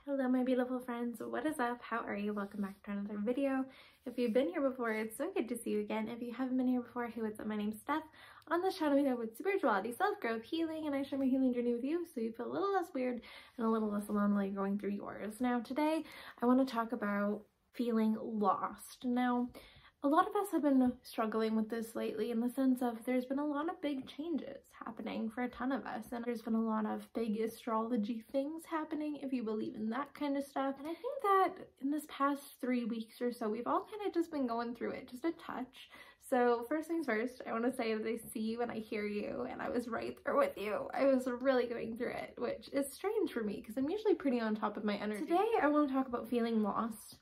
Hello my beautiful friends, what is up? How are you? Welcome back to another video. If you've been here before, it's so good to see you again. If you haven't been here before, hey, what's up? My name's Steph. On this channel we talk about spirituality, self-growth, healing, and I share my healing journey with you so you feel a little less weird and a little less alone while you're going through yours. Now today I want to talk about feeling lost. Now a lot of us have been struggling with this lately in the sense of there's been a lot of big changes happening for a ton of us, and there's been a lot of big astrology things happening if you believe in that kind of stuff. And I think that in this past 3 weeks or so we've all kind of just been going through it just a touch. So first things first, I want to say that I see you and I hear you, and I was right there with you. I was really going through it, which is strange for me because I'm usually pretty on top of my energy. Today I want to talk about feeling lost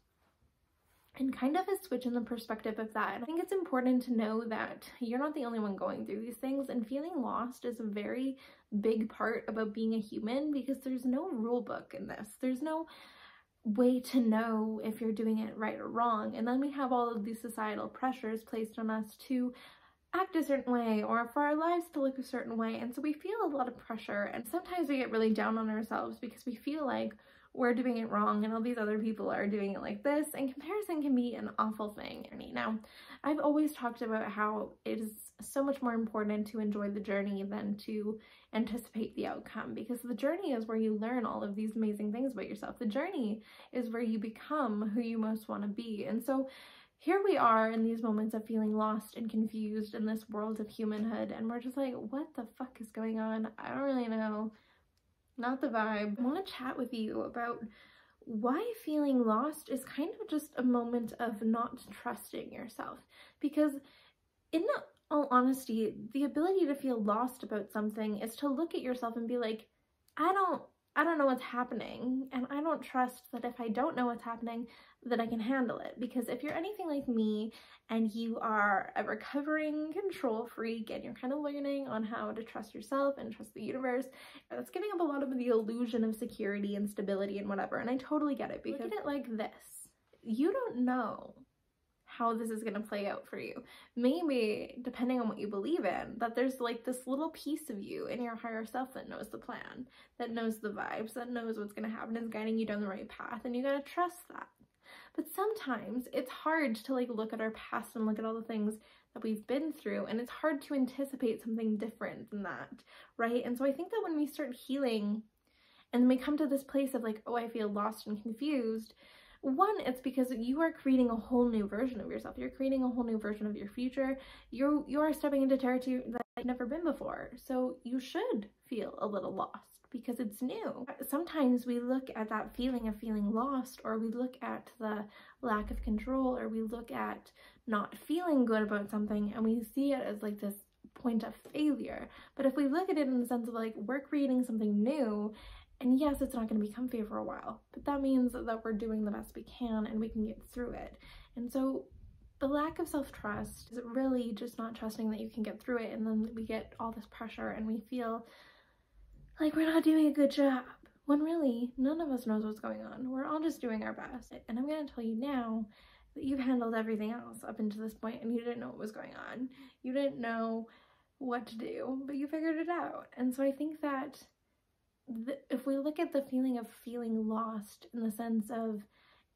and kind of a switch in the perspective of that. And I think it's important to know that you're not the only one going through these things, and feeling lost is a very big part about being a human because there's no rule book in this. There's no way to know if you're doing it right or wrong. And then we have all of these societal pressures placed on us to act a certain way or for our lives to look a certain way. And so we feel a lot of pressure, and sometimes we get really down on ourselves because we feel like we're doing it wrong and all these other people are doing it like this, and comparison can be an awful thing. Now, I've always talked about how it is so much more important to enjoy the journey than to anticipate the outcome, because the journey is where you learn all of these amazing things about yourself. The journey is where you become who you most want to be. And so here we are in these moments of feeling lost and confused in this world of humanhood, and we're just like, what the fuck is going on? I don't really know. Not the vibe. I want to chat with you about why feeling lost is kind of just a moment of not trusting yourself. Because in all honesty, the ability to feel lost about something is to look at yourself and be like, I don't know what's happening, and I don't trust that if I don't know what's happening that I can handle it. Because if you're anything like me and you are a recovering control freak and you're kind of learning on how to trust yourself and trust the universe, that's giving up a lot of the illusion of security and stability and whatever. And I totally get it, because look at it like this. You don't know how this is going to play out for you. Maybe, depending on what you believe in, that there's like this little piece of you in your higher self that knows the plan, that knows the vibes, that knows what's going to happen, is guiding you down the right path, and you got to trust that. But sometimes it's hard to like look at our past and look at all the things that we've been through, and it's hard to anticipate something different than that, right? And so I think that when we start healing and we come to this place of like, oh, I feel lost and confused, one, it's because you are creating a whole new version of yourself. You're creating a whole new version of your future. You are stepping into territory that you've never been before. So you should feel a little lost because it's new. Sometimes we look at that feeling of feeling lost, or we look at the lack of control, or we look at not feeling good about something, and we see it as like this point of failure. But if we look at it in the sense of like, we're creating something new, and yes, it's not going to be comfy for a while, but that means that we're doing the best we can and we can get through it. And so the lack of self-trust is really just not trusting that you can get through it, and then we get all this pressure and we feel like we're not doing a good job, when really none of us knows what's going on. We're all just doing our best. And I'm going to tell you now that you've handled everything else up until this point, and you didn't know what was going on. You didn't know what to do, but you figured it out. And so I think that if we look at the feeling of feeling lost in the sense of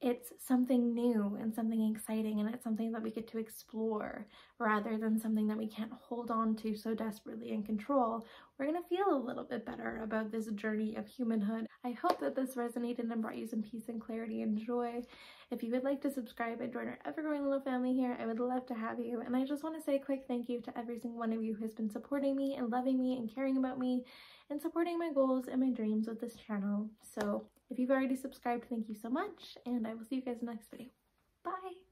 it's something new and something exciting, and it's something that we get to explore rather than something that we can't hold on to so desperately and control, we're going to feel a little bit better about this journey of humanhood. I hope that this resonated and brought you some peace and clarity and joy. If you would like to subscribe and join our ever-growing little family here, I would love to have you. And I just want to say a quick thank you to every single one of you who has been supporting me and loving me and caring about me and supporting my goals and my dreams with this channel. So if you've already subscribed, thank you so much, and I will see you guys in the next video. Bye!